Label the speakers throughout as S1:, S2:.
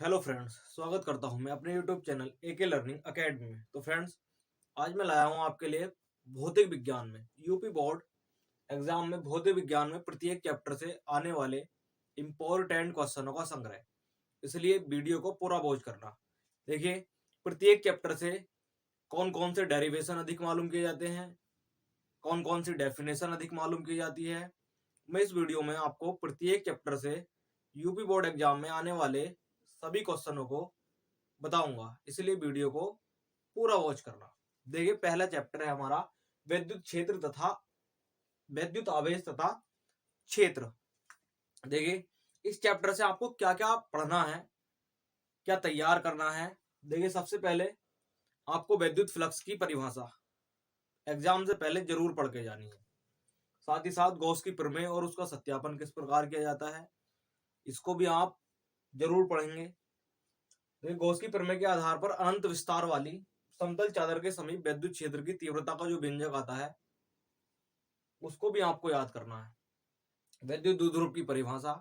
S1: Hello friends, स्वागत करता हूं मैं अपने YouTube channel AK learning academy में। तो फ्रेंड्स, आज मैं लाया हूं आपके लिए भौतिक विज्ञान में यूपी बोर्ड एग्जाम में भौतिक विज्ञान में प्रत्येक चैप्टर से आने वाले इंपॉर्टेंट क्वेश्चनों का संग्रह। इसलिए वीडियो को पूरा वॉच करना। देखिए, प्रत्येक चैप्टर से कौन कौन से डेरिवेशन अधिक मालूम किए जाते हैं, कौन कौन सी डेफिनेशन अधिक मालूम की जाती है। मैं इस वीडियो में आपको प्रत्येक चैप्टर से यूपी बोर्ड एग्जाम में आने वाले सभी क्वेश्चनों को बताऊंगा, इसलिए वीडियो को पूरा वॉच करना। देखिए, पहला चैप्टर है हमारा विद्युत क्षेत्र तथा विद्युत आवेश तथा क्षेत्र। देखिए, इस चैप्टर से आपको क्या क्या पढ़ना है, क्या तैयार करना है। देखिए, सबसे पहले आपको विद्युत फ्लक्स की परिभाषा एग्जाम से पहले जरूर पढ़ के जानी है। साथ ही साथ गॉस की प्रमेय और उसका सत्यापन किस प्रकार किया जाता है, इसको भी आप जरूर पढ़ेंगे। देखिए, गॉस की प्रमेय के आधार पर अनंत विस्तार वाली समतल चादर के समीप विद्युत क्षेत्र की तीव्रता का जो व्यंजक आता है उसको भी आपको याद करना है। विद्युत द्विध्रुव की परिभाषा,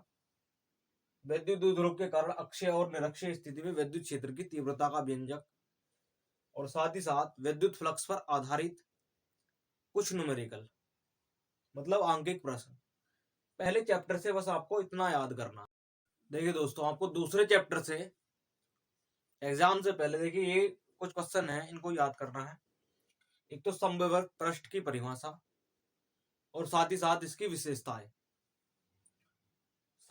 S1: विद्युत द्विध्रुव के कारण अक्षय और निरक्षीय स्थिति में विद्युत क्षेत्र की तीव्रता का व्यंजक, और साथ ही साथ विद्युत फ्लक्स पर आधारित कुछ न्यूमेरिकल मतलब आंकिक प्रश्न। पहले चैप्टर से बस आपको इतना याद करना। देखिए दोस्तों, आपको दूसरे चैप्टर से एग्जाम से पहले देखिए ये कुछ क्वेश्चन है, इनको याद करना है। एक तो समविभव पृष्ठ की परिभाषा और साथ ही साथ इसकी विशेषताएं।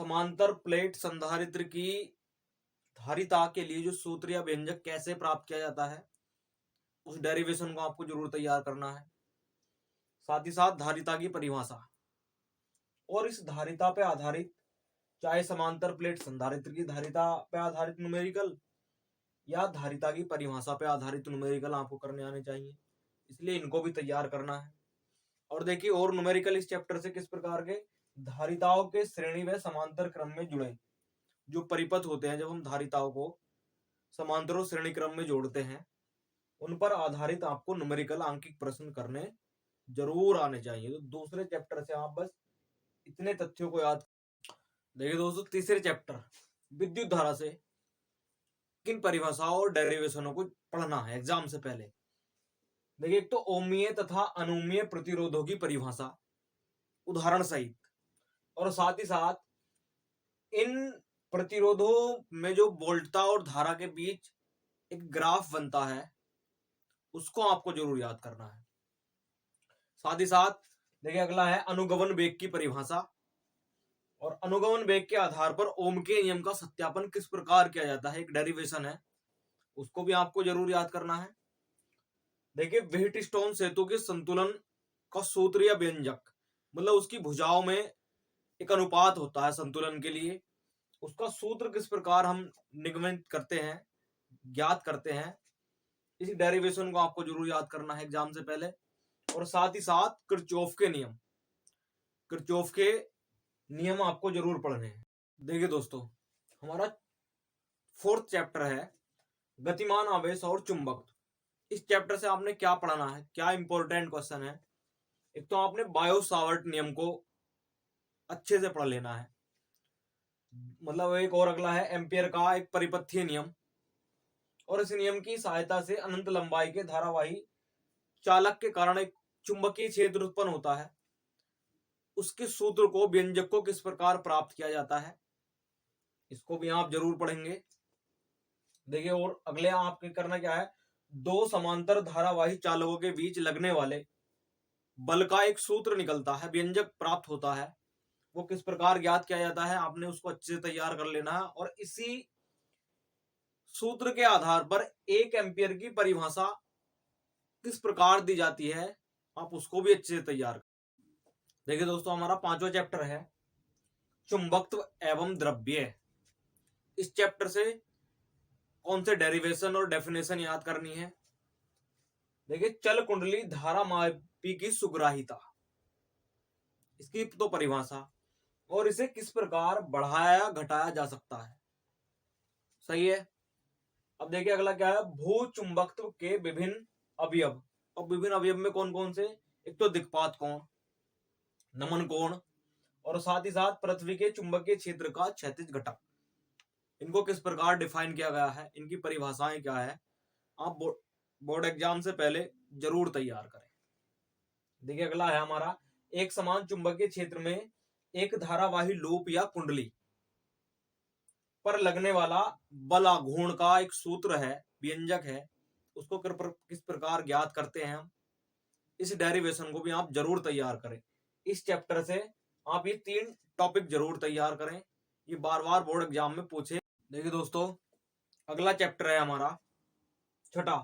S1: समांतर प्लेट संधारित्र की धारिता के लिए जो सूत्र या व्यंजक कैसे प्राप्त किया जाता है, उस डेरिवेशन को आपको जरूर तैयार करना है। साथ ही साथ धारिता की परिभाषा और इस धारिता पे आधारित, चाहे समांतर प्लेट संधारित्र की धारिता पे आधारित न्यूमेरिकल या धारिता की परिभाषा पे आधारित न्यूमेरिकल आपको करने आने चाहिए, इसलिए इनको भी तैयार करना है। और देखिए, और न्यूमेरिकल इस चैप्टर से किस प्रकार के धारिताओं के श्रेणी व समांतर क्रम में जुड़े जो परिपथ होते हैं, जब हम धारिताओं को समांतर और श्रेणी क्रम में जोड़ते हैं, उन पर आधारित आपको न्यूमेरिकल आंकिक प्रश्न करने जरूर आने चाहिए। तो दूसरे चैप्टर से आप बस इतने तथ्यों को याद। देखिए दोस्तों, तीसरे चैप्टर विद्युत धारा से किन परिभाषाओं और डेरिवेशनों को पढ़ना है एग्जाम से पहले। देखिए, एक तो ओमीय तथा अनुमीय प्रतिरोधों की परिभाषा उदाहरण सहित, और साथ ही साथ इन प्रतिरोधों में जो वोल्टता और धारा के बीच एक ग्राफ बनता है, उसको आपको जरूर याद करना है। साथ ही साथ देखिए, अगला है अनुगमन वेग की परिभाषा, और अनुगमन वेग के आधार पर ओम के नियम का सत्यापन किस प्रकार किया जाता है, एक डेरिवेशन है, उसको भी आपको जरूर याद करना है। देखिए, व्हीटस्टोन सेतु के संतुलन का सूत्र या व्यंजक, मतलब उसकी भुजाओं में एक अनुपात होता है संतुलन के लिए, उसका सूत्र किस प्रकार हम निगमित करते हैं, ज्ञात करते हैं, इस डेरिवेशन को आपको जरूर याद करना है एग्जाम से पहले। और साथ ही साथ किरचॉफ के नियम, किरचॉफ के नियम आपको जरूर पढ़ने हैं। देखिए दोस्तों, हमारा फोर्थ चैप्टर है गतिमान आवेश और चुंबक। इस चैप्टर से आपने क्या पढ़ना है, क्या इंपॉर्टेंट क्वेश्चन है। एक तो आपने बायो सावर्ट नियम को अच्छे से पढ़ लेना है, मतलब एक और अगला है एम्पियर का एक परिपथीय नियम, और इस नियम की सहायता से अनंत लंबाई के धारावाही चालक के कारण एक चुंबकीय क्षेत्र उत्पन्न होता है, उसके सूत्र को, व्यंजक को किस प्रकार प्राप्त किया जाता है, इसको भी आप जरूर पढ़ेंगे। देखिए, और अगले आपके करना क्या है, दो समांतर धारावाही चालकों के बीच लगने वाले बल का एक सूत्र निकलता है, व्यंजक प्राप्त होता है, वो किस प्रकार ज्ञात किया जाता है, आपने उसको अच्छे से तैयार कर लेना है। और इसी सूत्र के आधार पर एक एम्पियर की परिभाषा किस प्रकार दी जाती है, आप उसको भी अच्छे से तैयार कर। देखिए दोस्तों, हमारा पांचवा चैप्टर है चुंबकत्व एवं द्रव्य। इस चैप्टर से कौन से डेरिवेशन और डेफिनेशन याद करनी है। देखिए, चल कुंडली धारा मापी की सुग्राहिता, इसकी तो परिभाषा, और इसे किस प्रकार बढ़ाया घटाया जा सकता है। सही है। अब देखिए, अगला क्या है, भू चुंबकत्व के विभिन्न अवयव। और विभिन्न अवयव में कौन कौन से, एक तो दिक्पात कोण, नमन कोण, और साथ ही साथ पृथ्वी के चुंबकीय क्षेत्र का क्षैतिज घटक। इनको किस प्रकार डिफाइन किया गया है, इनकी परिभाषाएं क्या है, आप बोर्ड एग्जाम से पहले जरूर तैयार करें। देखिए अगला है हमारा, एक समान चुंबकीय क्षेत्र में एक धारावाही लूप या कुंडली पर लगने वाला बल आघूर्ण का एक सूत्र है, व्यंजक है, उसको किस प्रकार ज्ञात करते हैं हम, इस डेरिवेशन को भी आप जरूर तैयार करें। इस चैप्टर से आप ये 3 टॉपिक जरूर तैयार करें, ये बार बार बोर्ड एग्जाम में पूछे। देखिए दोस्तों, अगला चैप्टर है हमारा छठा,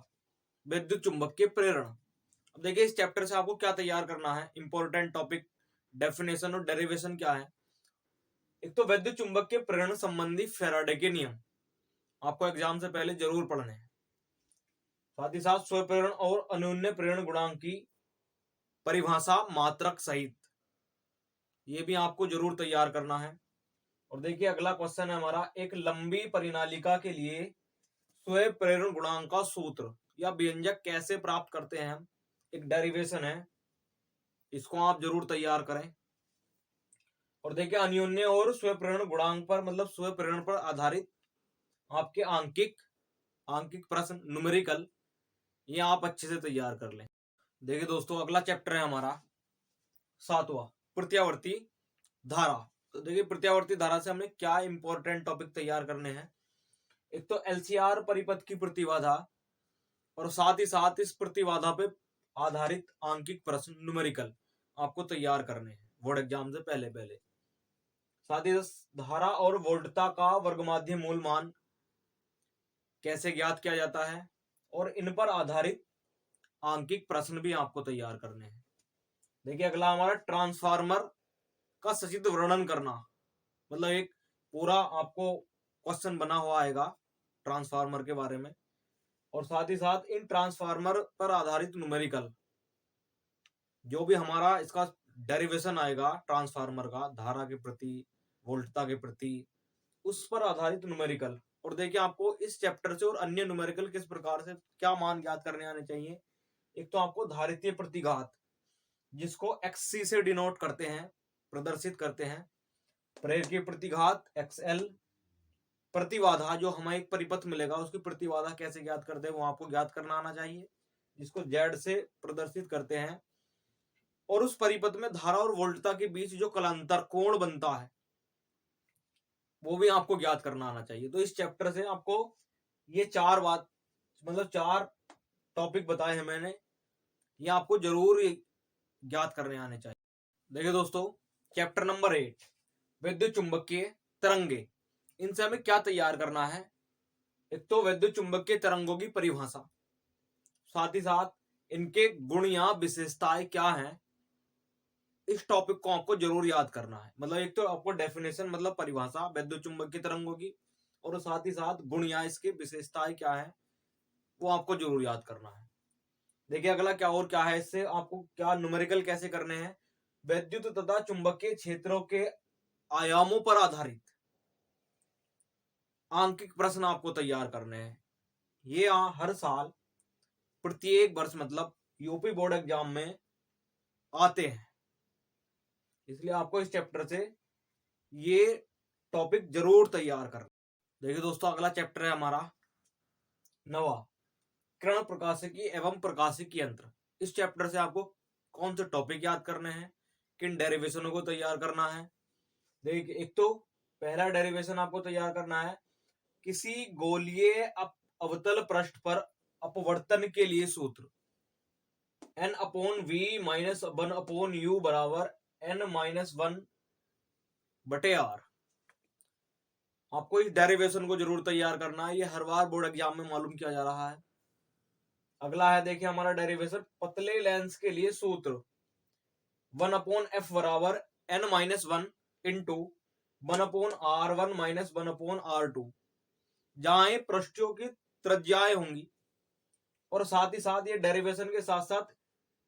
S1: विद्युत चुंबकीय प्रेरण। अब देखिए इस चैप्टर से आपको क्या तैयार करना है, इंपॉर्टेंट टॉपिक, डेफिनेशन और डेरिवेशन क्या है। एक तो विद्युत चुंबकीय प्रेरण संबंधी फैराडे के नियम आपको एग्जाम से पहले जरूर पढ़ने हैं। साथ ही साथ स्वप्रेरण और अन्योन्य प्रेरण गुणांक की परिभाषा मात्रक सहित ये भी आपको जरूर तैयार करना है। और देखिए अगला क्वेश्चन है हमारा, एक लंबी परिनालिका के लिए स्वप्रेरण गुणांक का सूत्र या व्यंजक कैसे प्राप्त करते हैं हम, एक डेरिवेशन है, इसको आप जरूर तैयार करें। और देखिए अन्योन्य और स्वप्रेरण गुणांक पर मतलब स्वप्रेरण पर आधारित आपके आंकिक प्रश्न न्यूमेरिकल, ये आप अच्छे से तैयार कर लें। देखिए दोस्तों अगला चैप्टर है हमारा 7वां, प्रत्यावर्ती धारा। तो देखिए प्रत्यावर्ती धारा से हमें क्या इंपॉर्टेंट टॉपिक तैयार करने हैं। एक तो एलसीआर परिपथ की प्रतिबाधा और साथ ही साथ इस प्रतिबाधा पे आधारित आंकिक प्रश्न न्यूमेरिकल आपको तैयार करने हैं बोर्ड एग्जाम से पहले। साथ ही धारा और वोल्टता का वर्गमाध्य मूल मान कैसे ज्ञात किया जाता है और इन पर आधारित आंकिक प्रश्न भी आपको तैयार करने हैं। देखिए अगला हमारा ट्रांसफार्मर का सचित्र वर्णन करना, मतलब एक पूरा आपको क्वेश्चन बना हुआ आएगा ट्रांसफार्मर के बारे में। और साथ ही साथ इन ट्रांसफार्मर पर आधारित न्यूमेरिकल, जो भी हमारा इसका डेरिवेशन आएगा ट्रांसफार्मर का धारा के प्रति वोल्टता के प्रति, उस पर आधारित न्यूमेरिकल। और देखिए आपको इस चैप्टर से और अन्य न्यूमेरिकल किस प्रकार से क्या मान ज्ञात करने आने चाहिए। एक तो आपको धारितीय प्रतिघात, जिसको XC से डिनोट करते हैं, प्रदर्शित करते हैं, प्रेरकीय प्रतिघात XL, प्रतिबाधा जो हमें एक परिपथ मिलेगा उसकी प्रतिबाधा कैसे ज्ञात करते हैं वो आपको ज्ञात करना आना चाहिए, जिसको Z से प्रदर्शित करते हैं। और उस परिपथ में धारा और वोल्टता के बीच जो कलांतर कोण बनता है वो भी आपको ज्ञात करना आना चाहिए। तो इस चैप्टर से आपको ये 4 बात, मतलब 4 टॉपिक बताए हैं मैंने, ये आपको जरूर ज्ञात करने आने चाहिए। देखिए दोस्तों चैप्टर नंबर 8, विद्युत चुंबकीय तरंगे, इनसे हमें क्या तैयार करना है। एक तो विद्युत चुंबकीय तरंगों की परिभाषा, साथ ही साथ इनके गुण या विशेषताएं क्या हैं, इस टॉपिक को आपको जरूर याद करना है। मतलब एक तो आपको डेफिनेशन मतलब परिभाषा विद्युत चुंबकीय तरंगों की, और साथ ही साथ गुण या इसके विशेषताएं क्या है वो आपको जरूर याद करना है। देखिए अगला क्या और क्या है, इससे आपको क्या न्यूमेरिकल कैसे करने हैं, विद्युत तथा चुंबकीय क्षेत्रों के आयामों पर आधारित आंकिक प्रश्न आपको तैयार करने हैं। ये हर साल प्रत्येक वर्ष मतलब यूपी बोर्ड एग्जाम में आते हैं, इसलिए आपको इस चैप्टर से ये टॉपिक जरूर तैयार करना। देखिए दोस्तों अगला चैप्टर है हमारा 9वां, किरण प्रकाशिकी एवं प्रकाशिकी यंत्र। इस चैप्टर से आपको कौन से टॉपिक याद करने हैं, किन डेरिवेशनों को तैयार करना है। देखिए एक तो पहला डेरिवेशन आपको तैयार करना है, किसी गोलीय अवतल पृष्ठ पर अपवर्तन के लिए सूत्र N/V - 1/U बराबर N-1/R। आपको इस डेरिवेशन को जरूर तैयार करना है, ये हर बार बोर्ड एग्जाम में मालूम किया जा रहा है। अगला है देखिए हमारा डेरिवेशन, पतले लेंस के लिए सूत्र 1/F बराबर N-1 इंटू 1/R1 - 1/R2, जहां पृष्ठों की त्रिज्याएं होंगी। और साथ ही साथ ये डेरिवेशन के साथ साथ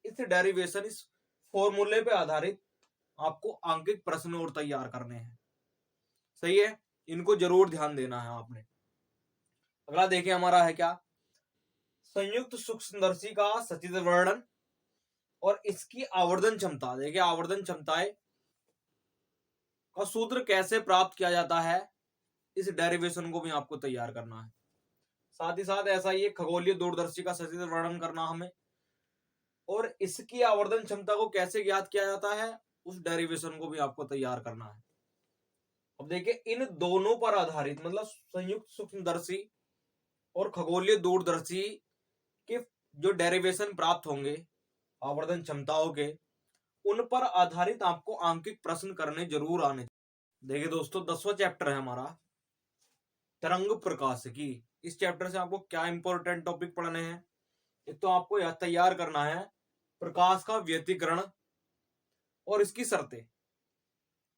S1: इस फॉर्मूले पे आधारित आपको आंकिक प्रश्न और तैयार करने हैं। सही है, इनको जरूर ध्यान देना है आपने। अगला देखिए हमारा है क्या, संयुक्त सूक्ष्मदर्शी का सचित्र वर्णन और इसकी आवर्धन क्षमता। देखिए आवर्धन क्षमताएं का सूत्र कैसे प्राप्त किया जाता है इस डेरिवेशन को भी आपको तैयार करना है। साथ ही साथ ऐसा ही खगोलीय दूरदर्शी का सचित्र वर्णन करना हमें, और इसकी आवर्धन क्षमता को कैसे ज्ञात किया जाता है, उस डेरिवेशन को भी आपको तैयार करना है। अब देखिए, इन दोनों पर आधारित मतलब संयुक्त सूक्ष्मदर्शी और खगोलीय दूरदर्शी के जो डेरिवेशन प्राप्त होंगे आवर्धन क्षमताओं के, उन पर आधारित आपको आंकिक प्रश्न करने जरूर आने चाहिए। देखिए दोस्तों, 10वां चैप्टर है हमारा तरंग प्रकाशिकी। इस चैप्टर से आपको क्या इंपॉर्टेंट टॉपिक पढ़ने हैं? एक तो आपको यह तैयार करना है प्रकाश का व्यतिकरण और इसकी शर्तें,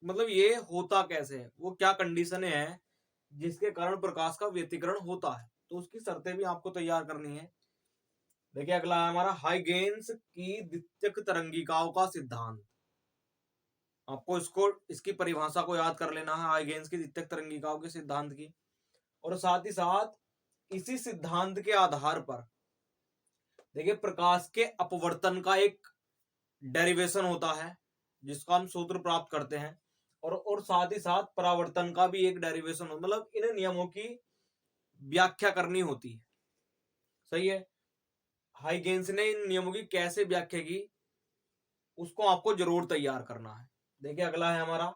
S1: मतलब ये होता कैसे है, वो क्या कंडीशन है जिसके कारण प्रकाश का व्यतिकरण होता है, तो उसकी शर्तें भी आपको तैयार करनी है। देखिए अगला है हमारा हाइगेन्स की द्वितीयक तरंगिकाओं का सिद्धांत। आपको इसकी परिभाषा को याद कर लेना है, हाइगेन्स की द्वितीयक तरंगिकाओं के सिद्धांत की। और साथ ही साथ इसी सिद्धांत के आधार पर देखिए प्रकाश के अपवर्तन का एक डेरिवेशन होता है जिसका हम सूत्र प्राप्त करते हैं, और साथ ही साथ परावर्तन का भी एक डेरिवेशन हो, मतलब इन नियमों की व्याख्या करनी होती है। सही है, हाइगेन्स ने इन नियमों की कैसे व्याख्या की उसको आपको जरूर तैयार करना है। देखिए अगला है हमारा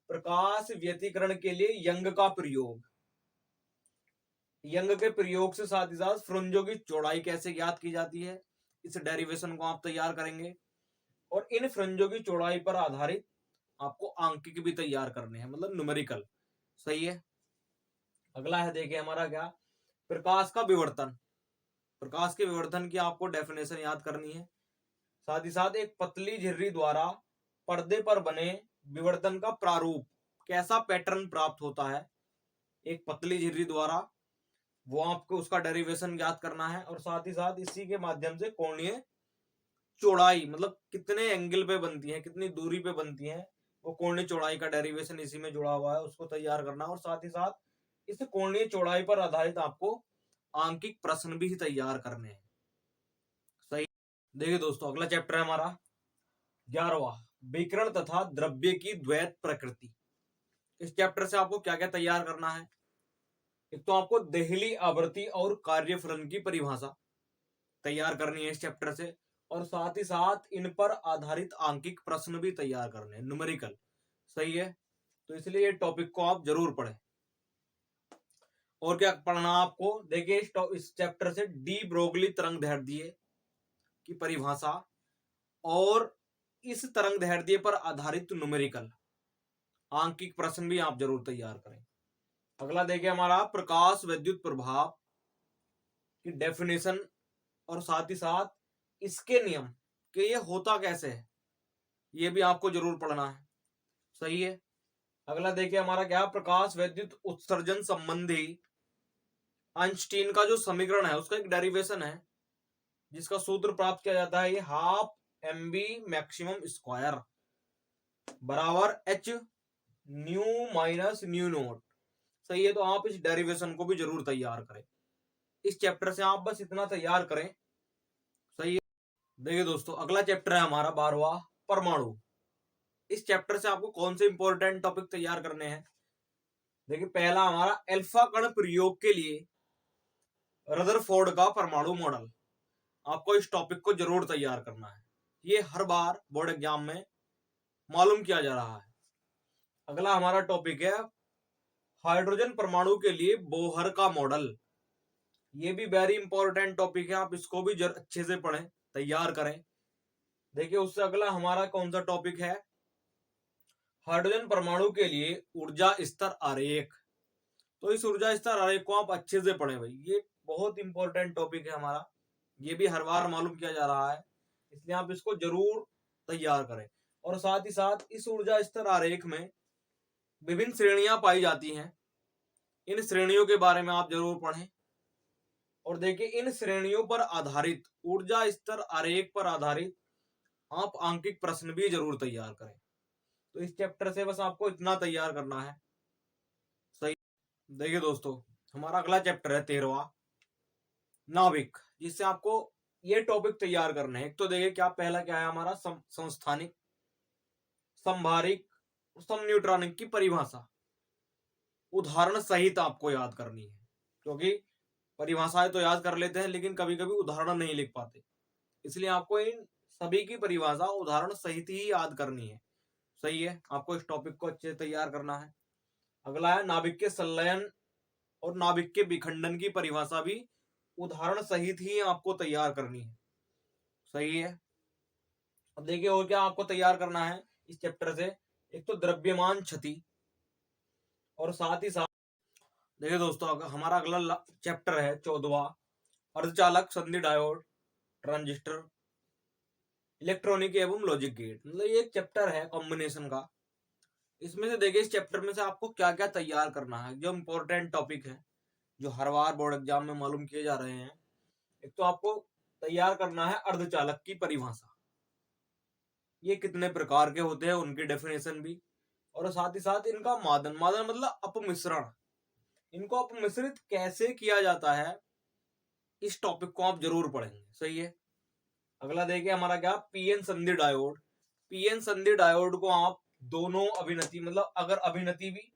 S1: प्रकाश व्यतिकरण के लिए यंग का प्रयोग। यंग के प्रयोग से साथ ही साथ फ्रिंजों की चौड़ाई कैसे ज्ञात की जाती है, इस डेरिवेशन को आप तैयार करेंगे। और इन फ्रिंजों की चौड़ाई पर आधारित आपको आंकिक भी तैयार करने हैं, मतलब न्यूमेरिकल। सही है, अगला है देखिए हमारा क्या, प्रकाश का विवर्तन। प्रकाश के विवर्तन की आपको डेफिनेशन याद करनी है। साथ ही साथ एक पतली झिर्री द्वारा पर्दे पर बने विवर्तन का प्रारूप, कैसा पैटर्न प्राप्त होता है एक पतली झिर्री द्वारा, वो आपको उसका डेरिवेशन ज्ञात करना है। और साथ ही साथ इसी के माध्यम से कोणीय चौड़ाई, मतलब कितने एंगल पे बनती है, कितनी दूरी पे बनती है, वो कोणीय चौड़ाई का डेरिवेशन इसी में जुड़ा हुआ है, उसको तैयार करना। और साथ ही साथ इस कोणीय चौड़ाई पर आधारित आपको आंकिक प्रश्न भी तैयार करने हैं। सही, देखिए दोस्तों अगला चैप्टर है हमारा 11वां विकिरण तथा द्रव्य की द्वैत प्रकृति। इस चैप्टर से आपको क्या क्या तैयार करना है? एक तो आपको देहली आवृत्ति और कार्यफलन की परिभाषा तैयार करनी है इस चैप्टर से, और साथ ही साथ इन पर आधारित आंकिक प्रश्न भी तैयार करने हैं, न्यूमेरिकल। सही है, तो इसलिए ये टॉपिक को आप जरूर पढ़ें। और क्या पढ़ना आपको? देखिए इस चैप्टर से डी ब्रोगली तरंग दैर्ध्य की परिभाषा और इस तरंग दैर्ध्य पर आधारित न्यूमेरिकल आंकिक प्रश्न भी आप जरूर तैयार करें। अगला देखिए हमारा प्रकाश विद्युत प्रभाव की डेफिनेशन और साथ ही साथ इसके नियम कि ये होता कैसे है, ये भी आपको जरूर पढ़ना है। सही है, अगला देखिए हमारा क्या, प्रकाश विद्युत उत्सर्जन संबंधी आइंस्टीन का जो समीकरण है उसका एक डेरिवेशन है जिसका सूत्र प्राप्त किया जाता है, ये हाफ mv मैक्सिमम स्क्वायर बराबर h new minus new note. सही है, तो आप इस डेरिवेशन को भी जरूर तैयार करें। इस चैप्टर से आप बस इतना तैयार करें। सही है, देखिए दोस्तों अगला चैप्टर है हमारा 12वां परमाणु। इस चैप्टर से आपको कौन से इंपॉर्टेंट टॉपिक तैयार करने हैं? देखिए पहला हमारा अल्फा कण प्रयोग के लिए रदरफोर्ड का परमाणु मॉडल, आपको इस टॉपिक को जरूर तैयार करना है, ये हर बार बोर्ड एग्जाम में मालूम किया जा रहा है। अगला हमारा टॉपिक है हाइड्रोजन परमाणु के लिए बोहर का मॉडल, ये भी वेरी इंपॉर्टेंट टॉपिक है, आप इसको भी अच्छे से पढ़ें, तैयार करें। देखिए उससे अगला हमारा कौन सा टॉपिक है, हाइड्रोजन परमाणु के लिए ऊर्जा स्तर आरेख। तो इस ऊर्जा स्तर आरेख को आप अच्छे से पढ़ें भाई, ये बहुत इंपॉर्टेंट टॉपिक है हमारा, ये भी हर बार मालूम किया जा रहा है, इसलिए आप इसको जरूर तैयार करें। और साथ ही साथ इस ऊर्जा स्तर आरेख में विभिन्न श्रेणियां पाई जाती हैं, इन श्रेणियों के बारे में आप जरूर पढ़ें। और देखिए इन श्रेणियों पर आधारित ऊर्जा स्तर आरेख पर आधारित आप आंकिक प्रश्न भी जरूर तैयार करें। तो इस चैप्टर से बस आपको इतना तैयार करना है। सही, देखिए दोस्तों हमारा अगला चैप्टर है 13वां नाभिक, जिससे आपको ये टॉपिक तैयार करने हैं। एक तो देखिए क्या पहला क्या है हमारा संस्थानिक, संभारिक, समन्यूट्रॉनिक की परिभाषा। उदाहरण सहित आपको याद करनी है, क्योंकि परिभाषाएं तो याद कर लेते हैं लेकिन कभी कभी उदाहरण नहीं लिख पाते, इसलिए आपको इन सभी की परिभाषा उदाहरण सहित ही याद करनी है। सही है, आपको इस टॉपिक को अच्छे से तैयार करना है। अगला है नाभिक के संलयन और नाभिक के विखंडन की परिभाषा भी उदाहरण सहित ही आपको तैयार करनी है। सही है। अब देखिए और क्या आपको तैयार करना है इस चैप्टर से। एक तो द्रव्यमान क्षति, और साथ ही साथ देखिए दोस्तों हमारा अगला चैप्टर है 14वां, अर्धचालक, संधि डायोड, ट्रांजिस्टर, इलेक्ट्रॉनिक एवं लॉजिक गेट। मतलब ये एक चैप्टर है कॉम्बिनेशन का। इसमें से देखिए इस चैप्टर में से आपको क्या क्या तैयार करना है, जो इंपॉर्टेंट टॉपिक है जो हर बार बोर्ड एग्जाम में मालूम किए जा रहे हैं। एक तो आपको तैयार करना है अर्धचालक की परिभाषा, ये कितने प्रकार के होते हैं उनकी डेफिनेशन भी, और साथ ही साथ इनका मादन, मादन मतलब अपमिश्रण, इनको अपमिश्रित कैसे किया जाता है, इस टॉपिक को आप जरूर पढ़ेंगे। सही है। अगला देखिए हमारा क्या, पीएन संधि डायोड। पीएन संधि डायोड को आप दोनों अभिनति, मतलब अगर अभिनति भी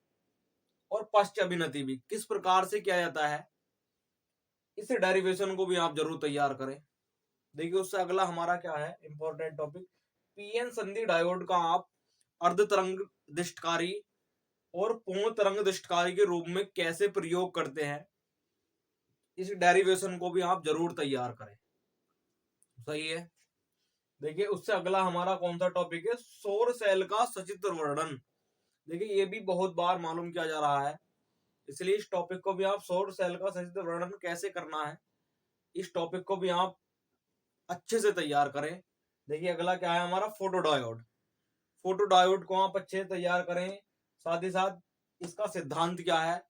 S1: और पश्च अभिनति भी किस प्रकार से किया जाता है, इस डेरिवेशन को भी आप जरूर तैयार करें। देखिए उससे अगला हमारा क्या है इंपॉर्टेंट टॉपिक, पीएन संधि डायोड का आप अर्ध तरंग दिष्टकारी और पूर्ण तरंग दिष्टकारी के रूप में कैसे प्रयोग करते हैं, इस डेरिवेशन को भी आप जरूर तैयार करें। सही है। देखिए उससे अगला हमारा कौन सा टॉपिक है, सौर सेल का सचित्र वर्णन। देखिए ये भी बहुत बार मालूम किया जा रहा है, इसलिए इस टॉपिक को भी आप, सौर सेल का सचित्र वर्णन कैसे करना है, इस टॉपिक को भी आप अच्छे से तैयार करें। देखिए अगला क्या है हमारा, फोटोडायोड। फोटोडायोड को आप अच्छे से तैयार करें, साथ ही साथ इसका सिद्धांत क्या है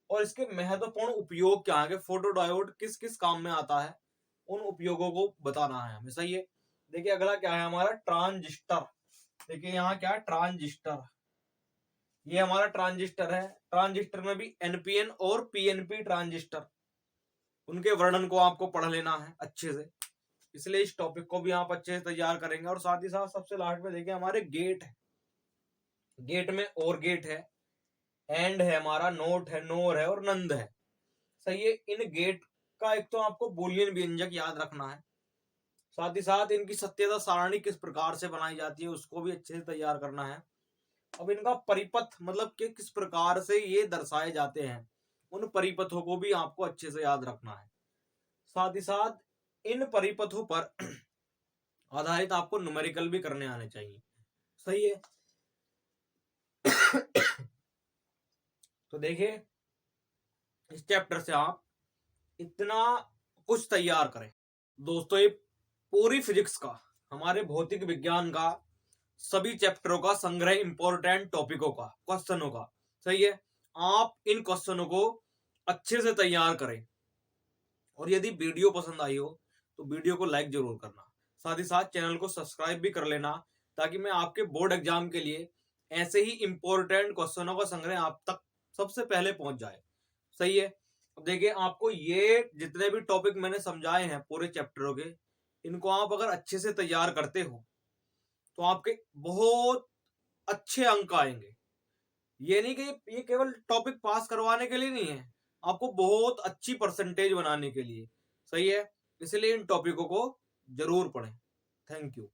S1: और इसके महत्वपूर्ण उपयोग क्या है, फोटोडायोड किस किस काम में आता है, उन उपयोगों को बताना है हमें। सही है। देखिए अगला क्या है हमारा, ट्रांजिस्टर। देखिए यहाँ क्या है, ट्रांजिस्टर, ये हमारा ट्रांजिस्टर है। ट्रांजिस्टर में भी एनपीएन और पीएनपी ट्रांजिस्टर, उनके वर्णन को आपको पढ़ लेना है अच्छे से, इसलिए इस टॉपिक को भी आप अच्छे से तैयार करेंगे। और साथ ही साथ सबसे लास्ट में देखिए हमारे गेट है, गेट में और गेट है, एंड है हमारा, नोट है, नोर है और नंद है। सही है। इन गेट का एक तो आपको बूलियन व्यंजक याद रखना है, साथ ही साथ इनकी सत्यता सारणी किस प्रकार से बनाई जाती है उसको भी अच्छे से तैयार करना है। अब इनका परिपथ मतलब कि किस प्रकार से ये दर्शाए जाते हैं, उन परिपथों को भी आपको अच्छे से याद रखना है। साथ ही साथ इन परिपथों पर आधारित आपको न्यूमेरिकल भी करने आने चाहिए। सही है। तो देखिए इस चैप्टर से आप इतना कुछ तैयार करें दोस्तों। ये पूरी फिजिक्स का, हमारे भौतिक विज्ञान का सभी चैप्टरों का संग्रह, इंपॉर्टेंट टॉपिकों का, क्वेश्चनों का। सही है। आप इन क्वेश्चनों को अच्छे से तैयार करें, और यदि वीडियो पसंद आई हो तो वीडियो को लाइक जरूर करना, साथ ही साथ चैनल को सब्सक्राइब भी कर लेना, ताकि मैं आपके बोर्ड एग्जाम के लिए ऐसे ही इंपॉर्टेंट क्वेश्चनों का संग्रह आप तक सबसे पहले पहुंच जाए। सही है। अब देखिए आपको ये जितने भी टॉपिक मैंने समझाए हैं पूरे चैप्टरों के, इनको आप अगर अच्छे से तैयार करते हो तो आपके बहुत अच्छे अंक आएंगे। ये नहीं कि ये केवल टॉपिक पास करवाने के लिए नहीं है, आपको बहुत अच्छी परसेंटेज बनाने के लिए। सही है। इसलिए इन टॉपिकों को जरूर पढ़ें। Thank you.